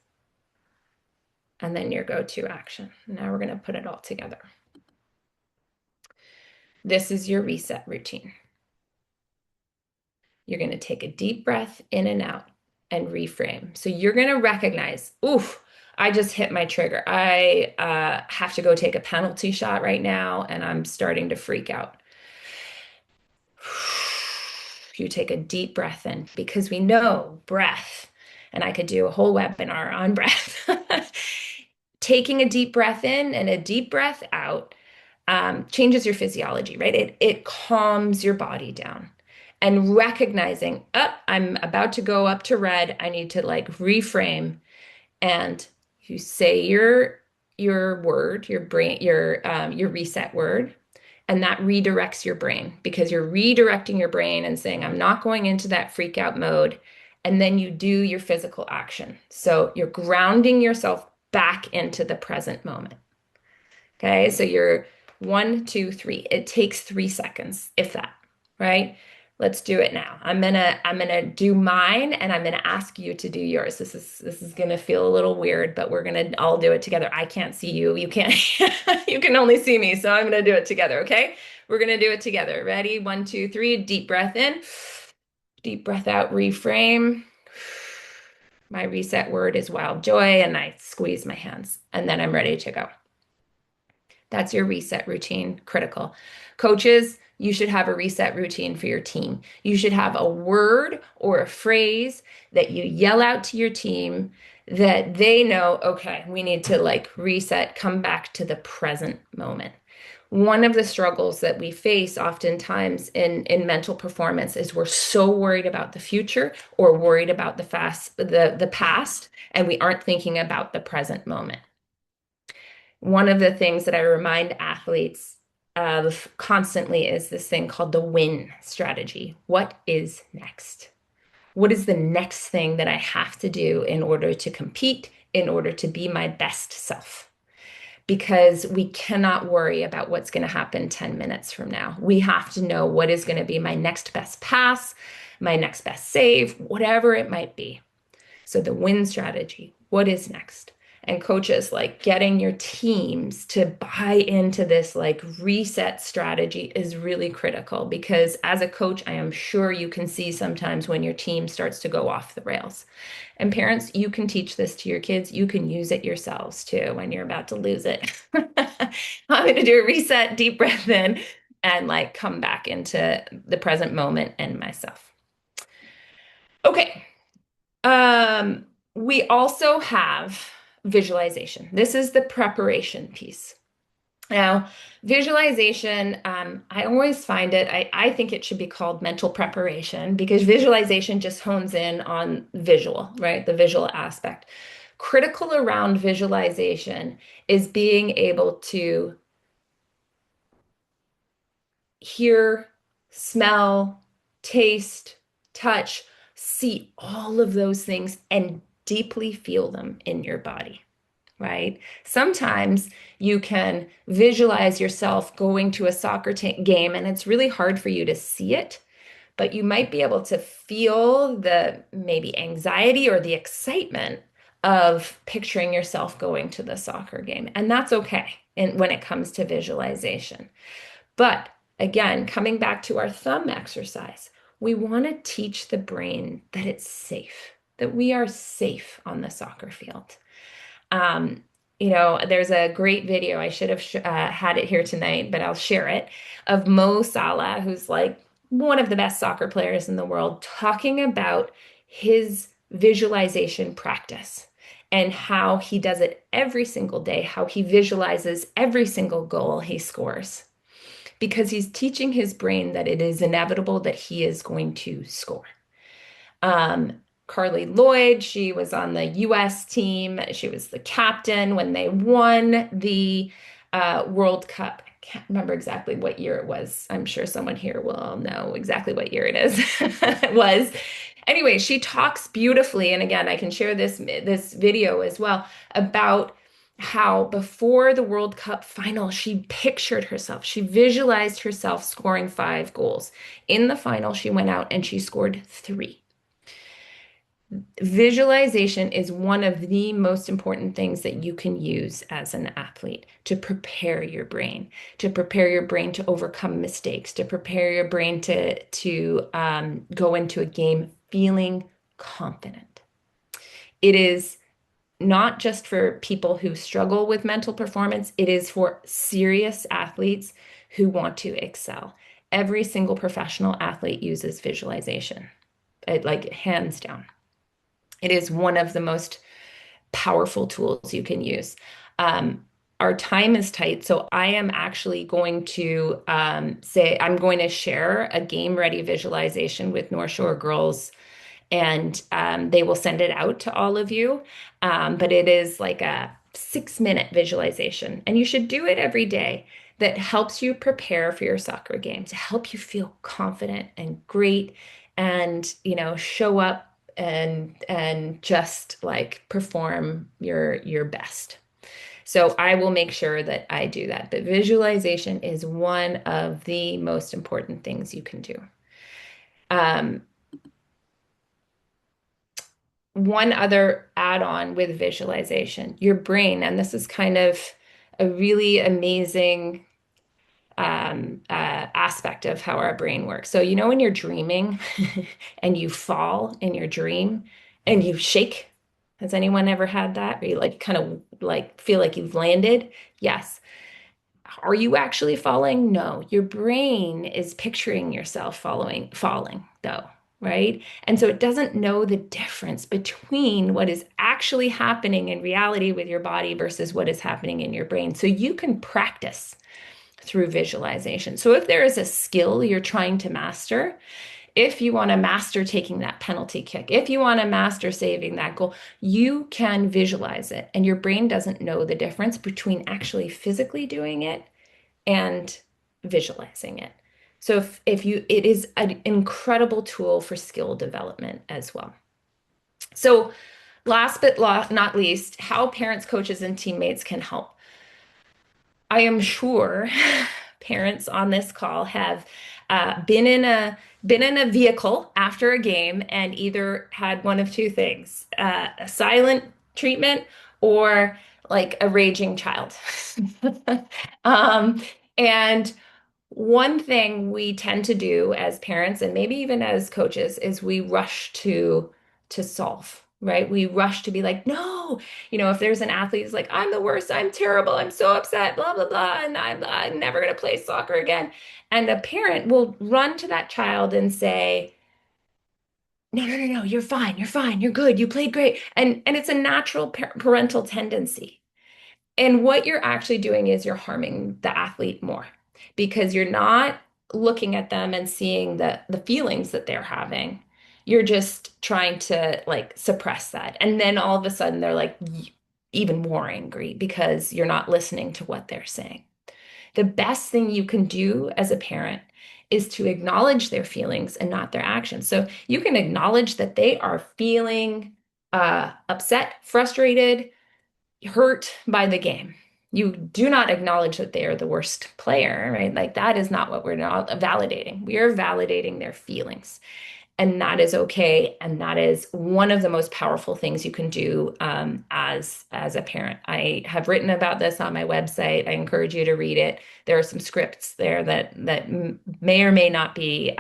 And then your go-to action. Now we're going to put it all together. This is your reset routine. You're going to take a deep breath in and out and reframe. So you're going to recognize, oof, I just hit my trigger. I have to go take a penalty shot right now, and I'm starting to freak out. You take a deep breath in because we know breath, and I could do a whole webinar on breath. Taking a deep breath in and a deep breath out changes your physiology, right? It calms your body down. And recognizing, oh, I'm about to go up to red. I need to like reframe. And you say your word, your brain, your reset word, and that redirects your brain because you're redirecting your brain and saying, I'm not going into that freak out mode. And then you do your physical action. So you're grounding yourself back into the present moment. Okay, so you're 1, 2, 3. It takes 3 seconds, if that, right? Let's do it now. I'm gonna do mine and I'm gonna ask you to do yours. This is gonna feel a little weird, but we're gonna all do it together. I can't see you. You can't you can only see me, so I'm gonna do it together, okay? We're gonna do it together. Ready? 1, 2, 3, deep breath in, deep breath out, reframe. My reset word is wild joy, and I squeeze my hands, and then I'm ready to go. That's your reset routine, critical. Coaches, you should have a reset routine for your team. You should have a word or a phrase that you yell out to your team that they know, okay, we need to like reset, come back to the present moment. One of the struggles that we face oftentimes in mental performance is we're so worried about the future or worried about the past, and we aren't thinking about the present moment. One of the things that I remind athletes of constantly is this thing called the win strategy. What is next? What is the next thing that I have to do in order to compete, in order to be my best self? Because we cannot worry about what's going to happen 10 minutes from now. We have to know what is going to be my next best pass, my next best save, whatever it might be. So the win strategy, what is next? And coaches, like getting your teams to buy into this like reset strategy is really critical because as a coach, I am sure you can see sometimes when your team starts to go off the rails. And parents, you can teach this to your kids. You can use it yourselves too when you're about to lose it. I'm going to do a reset, deep breath in, and like come back into the present moment and myself. Okay. We also have visualization. This is the preparation piece. Now, visualization, I always find I think it should be called mental preparation because visualization just hones in on visual, right? The visual aspect. Critical around visualization is being able to hear, smell, taste, touch, see all of those things and deeply feel them in your body, right? Sometimes you can visualize yourself going to a soccer game and it's really hard for you to see it, but you might be able to feel the maybe anxiety or the excitement of picturing yourself going to the soccer game. And that's okay when it comes to visualization. But again, coming back to our thumb exercise, we want to teach the brain that it's safe, that we are safe on the soccer field. There's a great video. I should have had it here tonight, but I'll share it of Mo Salah, who's like one of the best soccer players in the world, talking about his visualization practice and how he does it every single day, how he visualizes every single goal he scores because he's teaching his brain that it is inevitable that he is going to score. Carly Lloyd. She was on the US team. She was the captain when they won the World Cup. I can't remember exactly what year it was. I'm sure someone here will know exactly what year it is. It was. Anyway, she talks beautifully, and again, I can share this video as well about how before the World Cup final, she pictured herself, she visualized herself scoring 5 goals. In the final, she went out and she scored 3. Visualization is one of the most important things that you can use as an athlete to prepare your brain to overcome mistakes, to prepare your brain to go into a game feeling confident. It is not just for people who struggle with mental performance, it is for serious athletes who want to excel. Every single professional athlete uses visualization, like hands down. It is one of the most powerful tools you can use. Um, our time is tight, so I am actually going to say I'm going to share a game ready visualization with North Shore girls, and they will send it out to all of you. But it is like a 6-minute visualization, and you should do it every day. That helps you prepare for your soccer game, to help you feel confident and great, and show up and just like perform your best. So I will make sure that I do that. But visualization is one of the most important things you can do. Um, One other add-on with visualization, your brain, and this is kind of a really amazing aspect of how our brain works. So, when you're dreaming and you fall in your dream and you shake, has anyone ever had that? Where you like kind of like feel like you've landed? Yes. Are you actually falling? No. Your brain is picturing yourself falling, though, right? And so it doesn't know the difference between what is actually happening in reality with your body versus what is happening in your brain. So you can practice through visualization. So if there is a skill you're trying to master, if you want to master taking that penalty kick, if you want to master saving that goal, you can visualize it. And your brain doesn't know the difference between actually physically doing it and visualizing it. So it is an incredible tool for skill development as well. So last but not least, how parents, coaches, and teammates can help. I am sure parents on this call have been in a vehicle after a game and either had one of two things, a silent treatment or like a raging child. Um, and one thing we tend to do as parents and maybe even as coaches is we rush to solve, right? We rush to be like, no, if there's an athlete who's like, I'm the worst, I'm terrible, I'm so upset, blah, blah, blah, and I'm never going to play soccer again. And a parent will run to that child and say, no, no, no, no, you're fine, you're good, you played great. And it's a natural parental tendency. And what you're actually doing is you're harming the athlete more because you're not looking at them and seeing the feelings that they're having. You're just trying to like suppress that. And then all of a sudden they're like even more angry because you're not listening to what they're saying. The best thing you can do as a parent is to acknowledge their feelings and not their actions. So you can acknowledge that they are feeling upset, frustrated, hurt by the game. You do not acknowledge that they are the worst player, right? Like that is not what we're not validating. We are validating their feelings. And that is okay. And that is one of the most powerful things you can do as a parent. I have written about this on my website. I encourage you to read it. There are some scripts there that may or may not be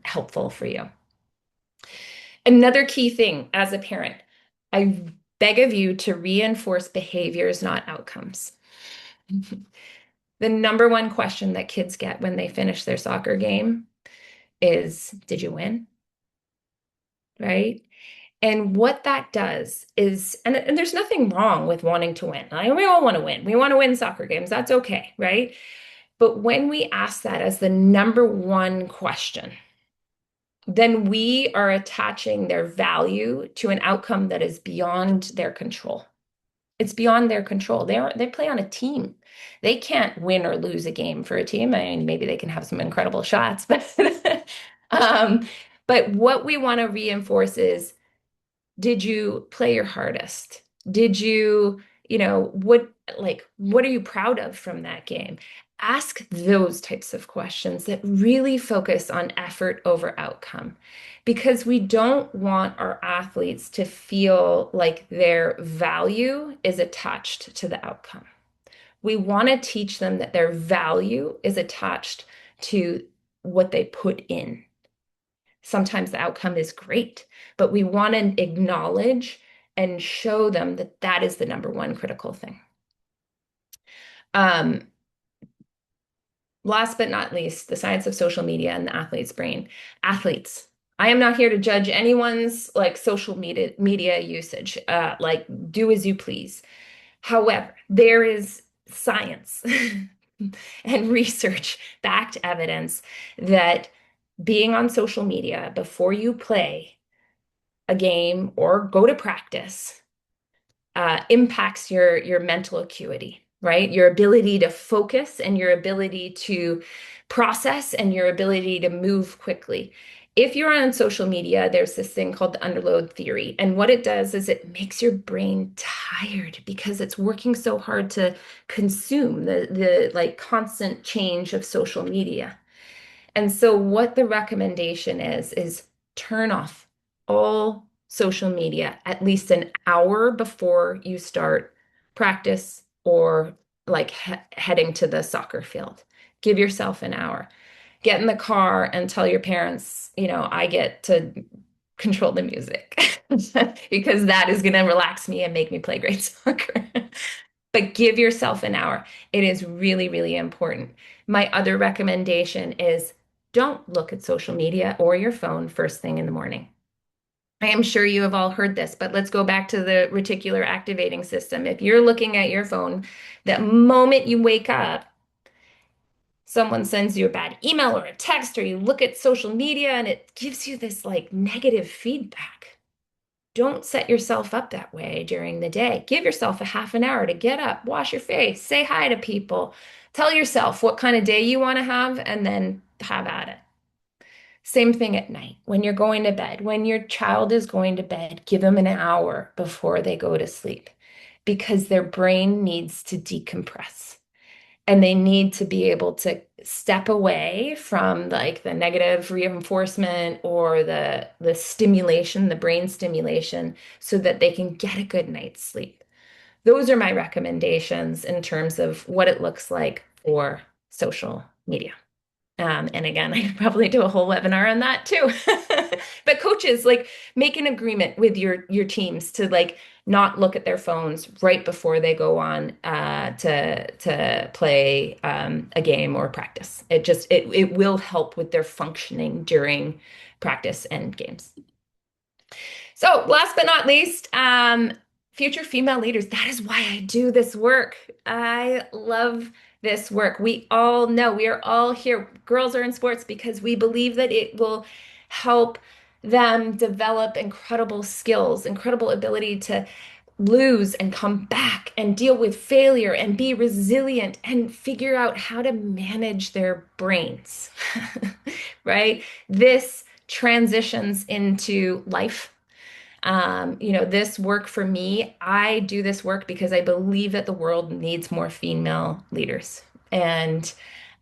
helpful for you. Another key thing as a parent, I beg of you to reinforce behaviors, not outcomes. The number one question that kids get when they finish their soccer game is, did you win? Right? And what that does is, and there's nothing wrong with wanting to win. We all want to win. We want to win soccer games. That's okay, right? But when we ask that as the number one question, then we are attaching their value to an outcome that is beyond their control. It's beyond their control. They play on a team. They can't win or lose a game for a team. I mean, maybe they can have some incredible shots, but um, but what we want to reinforce is, did you play your hardest? Did you, what are you proud of from that game? Ask those types of questions that really focus on effort over outcome, because we don't want our athletes to feel like their value is attached to the outcome. We want to teach them that their value is attached to what they put in. Sometimes the outcome is great, but we want to acknowledge and show them that that is the number one critical thing. Um, Last but not least, the science of social media and the athlete's brain. Athletes. I am not here to judge anyone's like social media usage. Like do as you please. However, there is science and research backed evidence that being on social media before you play a game or go to practice impacts your mental acuity, right? Your ability to focus and your ability to process and your ability to move quickly. If you're on social media, there's this thing called the underload theory. And what it does is it makes your brain tired because it's working so hard to consume the like constant change of social media. And so what the recommendation is turn off all social media at least an hour before you start practice or like heading to the soccer field. Give yourself an hour. Get in the car and tell your parents, I get to control the music because that is going to relax me and make me play great soccer. But give yourself an hour. It is really, really important. My other recommendation is don't look at social media or your phone first thing in the morning. I am sure you have all heard this, but let's go back to the reticular activating system. If you're looking at your phone, the moment you wake up, someone sends you a bad email or a text, or you look at social media and it gives you this like negative feedback. Don't set yourself up that way during the day. Give yourself a half an hour to get up, wash your face, say hi to people, tell yourself what kind of day you want to have, and then have at it. Same thing at night when you're going to bed. When your child is going to bed, give them an hour before they go to sleep because their brain needs to decompress and they need to be able to step away from like the negative reinforcement or the stimulation, the brain stimulation, so that they can get a good night's sleep. Those are my recommendations in terms of what it looks like for social media. And again, I could probably do a whole webinar on that too. But coaches, like make an agreement with your teams to like not look at their phones right before they go on to play a game or practice. It will help with their functioning during practice and games. So last but not least, future female leaders. That is why I do this work. I love this work. We all know we are all here. Girls are in sports because we believe that it will help them develop incredible skills, incredible ability to lose and come back and deal with failure and be resilient and figure out how to manage their brains, right? This transitions into life. This work for me, I do this work because I believe that the world needs more female leaders. And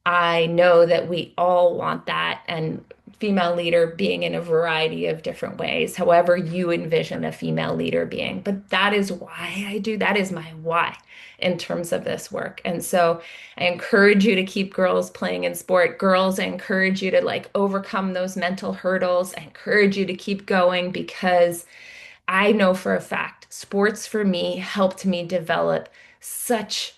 I know that we all want that, and female leader being in a variety of different ways, however you envision a female leader being. But that is why I do, that is my why in terms of this work. And so I encourage you to keep girls playing in sport. Girls, I encourage you to like overcome those mental hurdles. I encourage you to keep going because I know for a fact sports for me helped me develop such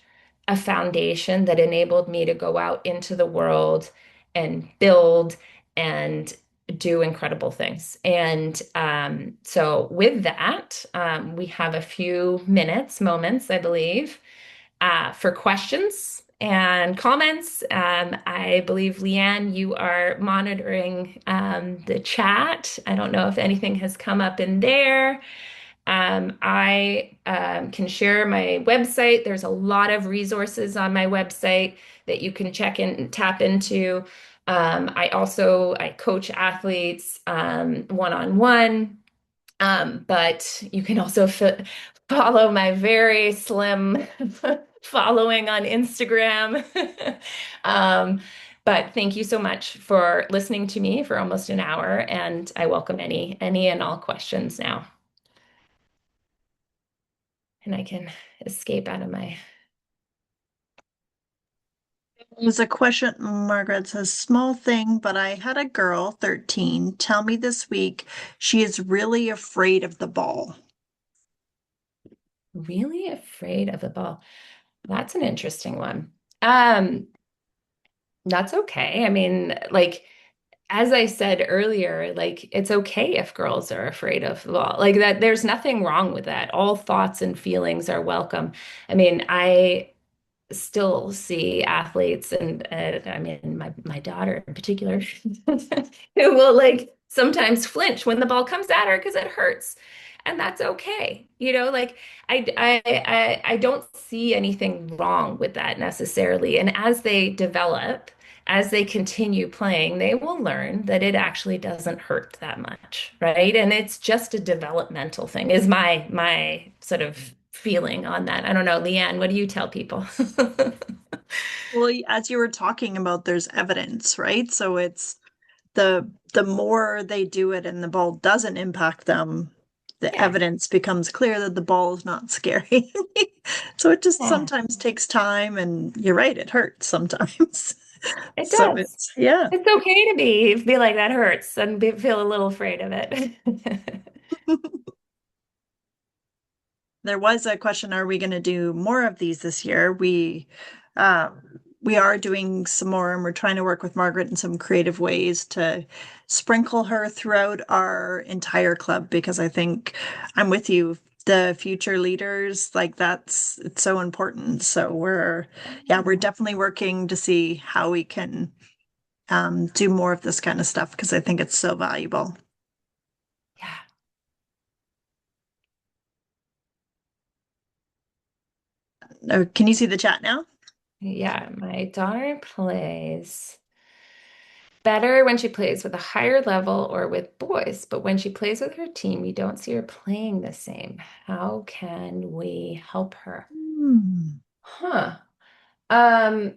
a foundation that enabled me to go out into the world and build and do incredible things. And so, with that, we have a few moments, I believe, for questions. and comments. I believe, Leanne, you are monitoring the chat. I don't know if anything has come up in there. I can share my website. There's a lot of resources on my website that you can check in and tap into. I coach athletes one-on-one. But you can also follow my very slim following on Instagram. Um, but thank you so much for listening to me for almost an hour, and I welcome any and all questions now. And I can escape out of my. There's a question, Margaret says, small thing, but I had a girl, 13, tell me this week she is really afraid of the ball. Really afraid of the ball. That's an interesting one. Um, that's okay. I mean, like, as I said earlier, like it's okay if girls are afraid of the ball. Like that, there's nothing wrong with that. All thoughts and feelings are welcome. I mean, I still see athletes and I mean my daughter in particular who will like sometimes flinch when the ball comes at her because it hurts. And that's okay. You know, like I don't see anything wrong with that necessarily. And as they develop, as they continue playing, they will learn that it actually doesn't hurt that much, right? And it's just a developmental thing, is my sort of feeling on that. I don't know, Leanne, what do you tell people? Well, as you were talking about, there's evidence, right? So it's the more they do it and the ball doesn't impact them, the Yeah, evidence becomes clear that the ball is not scary. So it just yeah, sometimes takes time, and you're right, it hurts sometimes. it So does. it's, yeah. It's okay to be like that hurts and feel a little afraid of it. There was a question, are we going to do more of these this year? We are doing some more, and we're trying to work with Margaret in some creative ways to sprinkle her throughout our entire club, because I think I'm with you. The future leaders, like that's it's so important. So we're definitely working to see how we can do more of this kind of stuff, because I think it's so valuable. Yeah, Can you see the chat now? yeah, my daughter plays better when she plays with a higher level or with boys, but when she plays with her team, you don't see her playing the same. How can we help her? Hmm. Huh. Um,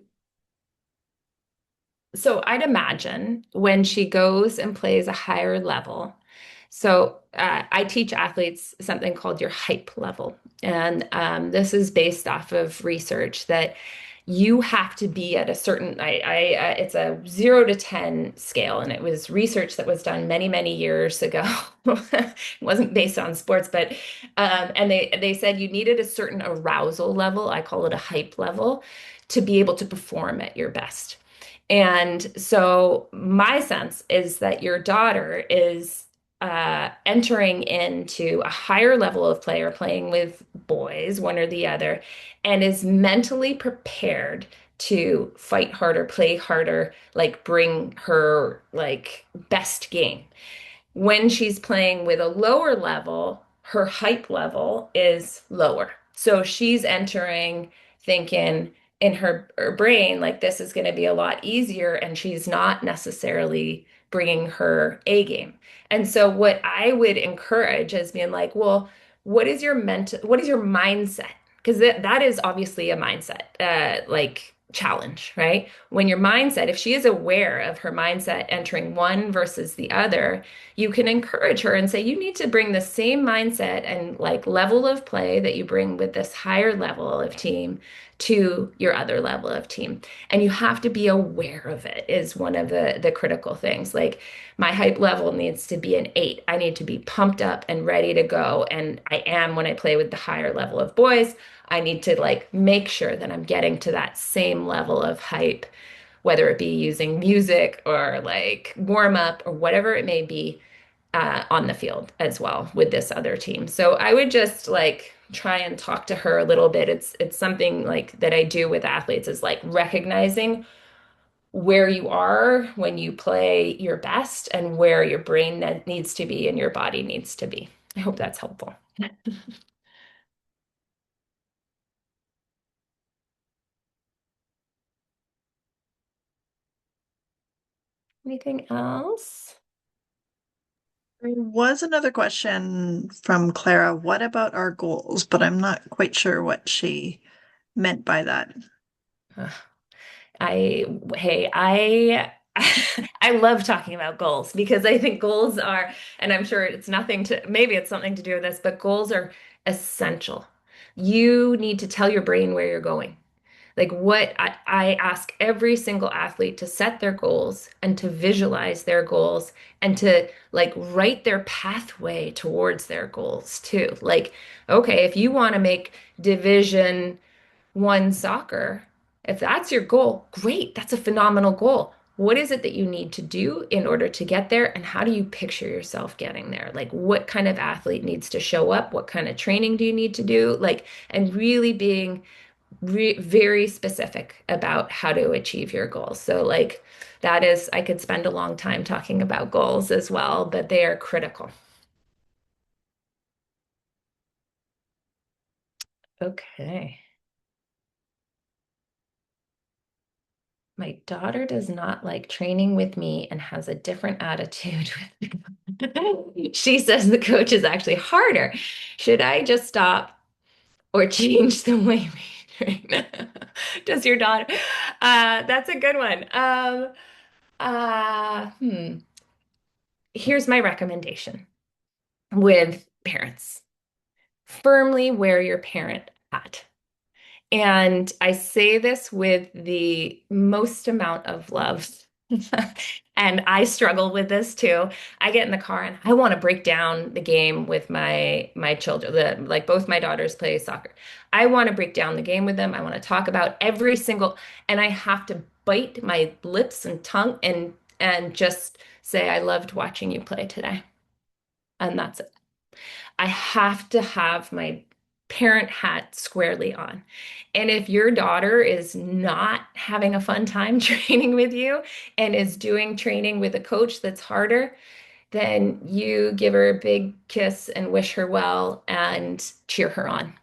So I'd imagine when she goes and plays a higher level. So I teach athletes something called your hype level. And this is based off of research that you have to be at a certain, it's a 0 to 10 scale. And it was research that was done many, many years ago. It wasn't based on sports, but, and they said you needed a certain arousal level. I call it a hype level to be able to perform at your best. And so my sense is that your daughter is entering into a higher level of play or playing with boys, one or the other, and is mentally prepared to fight harder, play harder, like bring her like best game. When she's playing with a lower level, her hype level is lower. So she's entering thinking in her brain, like this is going to be a lot easier, and she's not necessarily bringing her A game. And so, what I would encourage is being like, well, what is your mindset? Because that is obviously a mindset, like challenge, right? When your mindset, if she is aware of her mindset entering one versus the other, you can encourage her and say, you need to bring the same mindset and like level of play that you bring with this higher level of team to your other level of team. And you have to be aware of it is one of the critical things. Like my hype level needs to be an 8. I need to be pumped up and ready to go. And I am when I play with the higher level of boys. I need to like make sure that I'm getting to that same level of hype, whether it be using music or like warm up or whatever it may be on the field as well with this other team. So I would just like try and talk to her a little bit. It's something like that I do with athletes is like recognizing where you are when you play your best and where your brain needs to be and your body needs to be. I hope that's helpful. Anything else? There was another question from Clara. What about our goals? But I'm not quite sure what she meant by that. Ugh. I I love talking about goals because I think goals are, and I'm sure it's nothing to, maybe it's something to do with this, but goals are essential. You need to tell your brain where you're going. Like what I ask every single athlete to set their goals and to visualize their goals and to like write their pathway towards their goals too. Like, okay, if you want to make Division 1 soccer, if that's your goal, great, that's a phenomenal goal. What is it that you need to do in order to get there? And how do you picture yourself getting there? Like, what kind of athlete needs to show up? What kind of training do you need to do? Like, and really being very specific about how to achieve your goals. So, like, that is, I could spend a long time talking about goals as well, but they are critical. Okay. My daughter does not like training with me and has a different attitude with the She says the coach is actually harder. Should I just stop or change the way we train? Does your daughter? That's a good one. Uh, hmm. Here's my recommendation with parents. Firmly wear your parent hat. And I say this with the most amount of love. And I struggle with this too. I get in the car and I want to break down the game with my children. Like both my daughters play soccer. I want to break down the game with them. I want to talk about every single, and I have to bite my lips and tongue and just say, I loved watching you play today. And that's it. I have to have my parent hat squarely on. And if your daughter is not having a fun time training with you and is doing training with a coach that's harder, then you give her a big kiss and wish her well and cheer her on.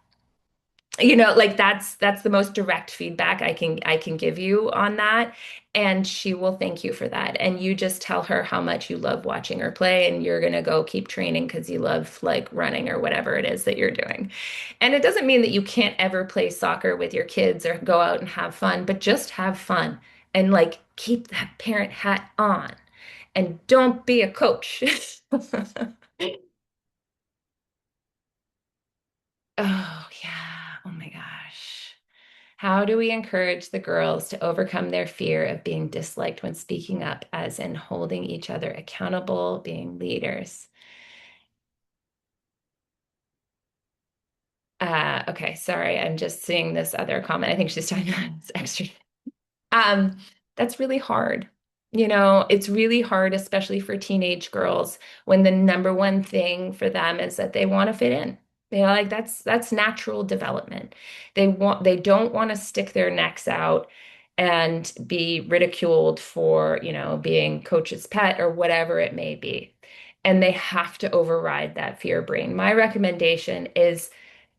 Like that's the most direct feedback I can give you on that, and she will thank you for that. And you just tell her how much you love watching her play, and you're gonna go keep training because you love like running or whatever it is that you're doing. And it doesn't mean that you can't ever play soccer with your kids or go out and have fun, but just have fun and like keep that parent hat on and don't be a coach. Oh, yeah. Oh my gosh. How do we encourage the girls to overcome their fear of being disliked when speaking up, as in holding each other accountable, being leaders? Okay, sorry. I'm just seeing this other comment. I think she's talking about this extra. Um, that's really hard. It's really hard, especially for teenage girls, when the number one thing for them is that they want to fit in. Like that's natural development. They don't want to stick their necks out and be ridiculed for, being coach's pet or whatever it may be. And they have to override that fear brain. My recommendation is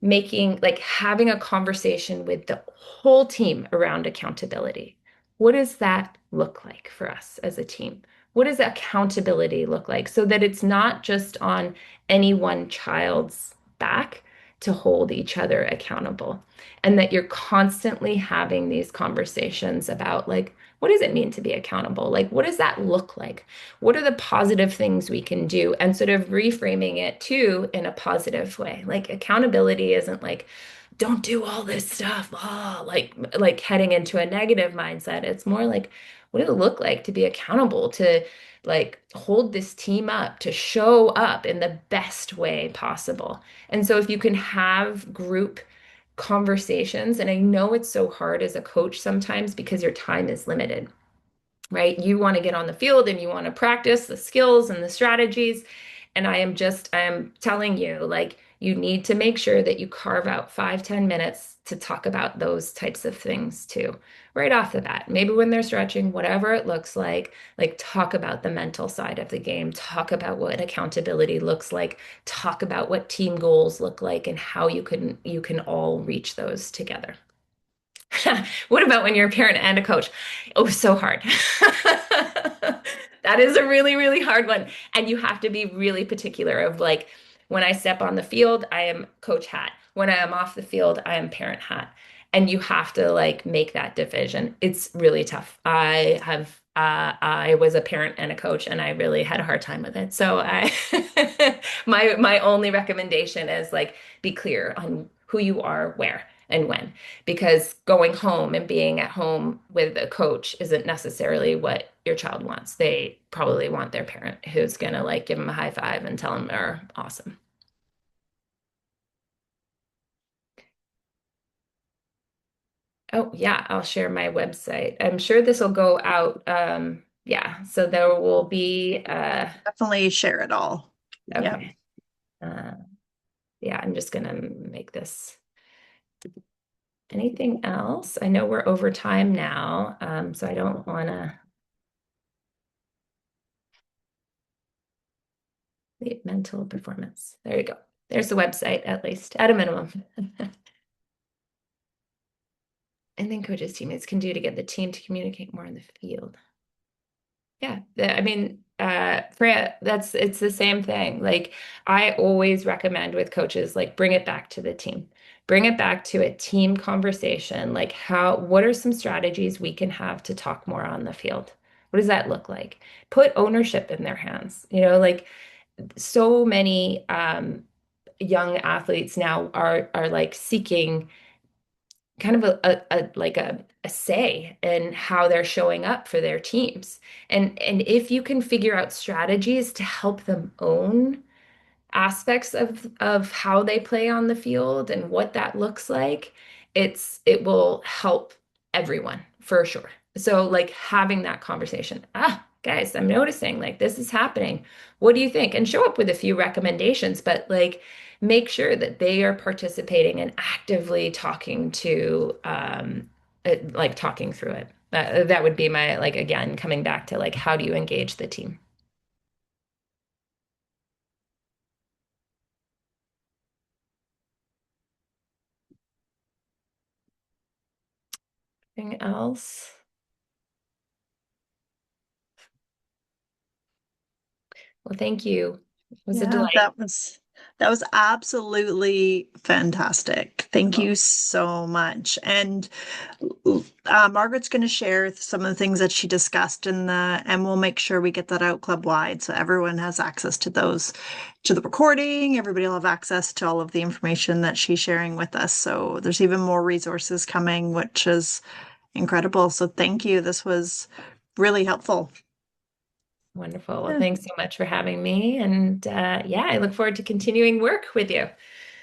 like having a conversation with the whole team around accountability. What does that look like for us as a team? What does accountability look like so that it's not just on any one child's back to hold each other accountable, and that you're constantly having these conversations about like, what does it mean to be accountable? Like, what does that look like? What are the positive things we can do? And sort of reframing it too in a positive way. Like, accountability isn't like, don't do all this stuff, like heading into a negative mindset. It's more like, what does it look like to be accountable, to like hold this team up, to show up in the best way possible? And so if you can have group conversations, and I know it's so hard as a coach sometimes because your time is limited, right? You want to get on the field and you want to practice the skills and the strategies. And I am telling you, like, you need to make sure that you carve out 5, 10 minutes to talk about those types of things too, right off the bat. Maybe when they're stretching, whatever it looks like talk about the mental side of the game, talk about what accountability looks like, talk about what team goals look like and how you can all reach those together. What about when you're a parent and a coach? Oh, so hard. That is a really, really hard one. And you have to be really particular of like, when I step on the field, I am coach hat. When I am off the field, I am parent hat. And you have to like make that division. It's really tough. I was a parent and a coach, and I really had a hard time with it. So I, my only recommendation is like, be clear on who you are, where, and when, because going home and being at home with a coach isn't necessarily what your child wants. They probably want their parent who's gonna like give them a high five and tell them they're awesome. Oh, yeah, I'll share my website. I'm sure this will go out. Yeah, so there will be Definitely share it all. Yep. okay. Uh, yeah, I'm just gonna make this. Anything else? I know we're over time now, so I don't wanna leave mental performance. There you go. There's the website, at least, at a minimum. Anything coaches, teammates can do to get the team to communicate more in the field. Yeah, I mean, Freya, it's the same thing. Like I always recommend with coaches, like bring it back to the team. Bring it back to a team conversation. Like what are some strategies we can have to talk more on the field? What does that look like? Put ownership in their hands. Like so many young athletes now are like seeking kind of a say in how they're showing up for their teams. And if you can figure out strategies to help them own aspects of how they play on the field and what that looks like, it will help everyone for sure. So like having that conversation, guys, I'm noticing like this is happening. What do you think? And show up with a few recommendations, but like make sure that they are participating and actively talking to like talking through it. That would be my like again coming back to like how do you engage the team? Anything else? Well, thank you. It was a Yeah, delight. that was absolutely fantastic. Thank you Oh, so much. And Margaret's going to share some of the things that she discussed and we'll make sure we get that out club wide so everyone has access to those, to the recording. Everybody will have access to all of the information that she's sharing with us. So there's even more resources coming, which is incredible. So thank you. This was really helpful. wonderful. Well, Yeah. thanks so much for having me. And yeah, I look forward to continuing work with you.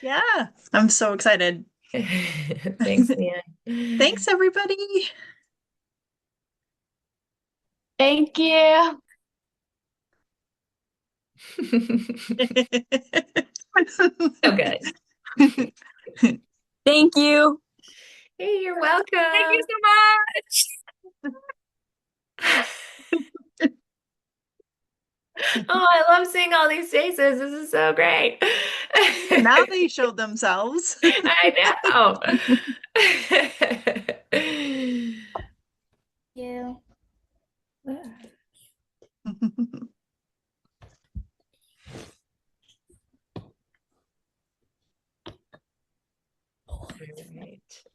Yeah, I'm so excited. Thanks, Leanne. Thanks, everybody. Thank you. So good. Thank you. Hey, you're Thank you welcome. so much. Oh, I love seeing all these faces. This is so great. Now they showed themselves. I know.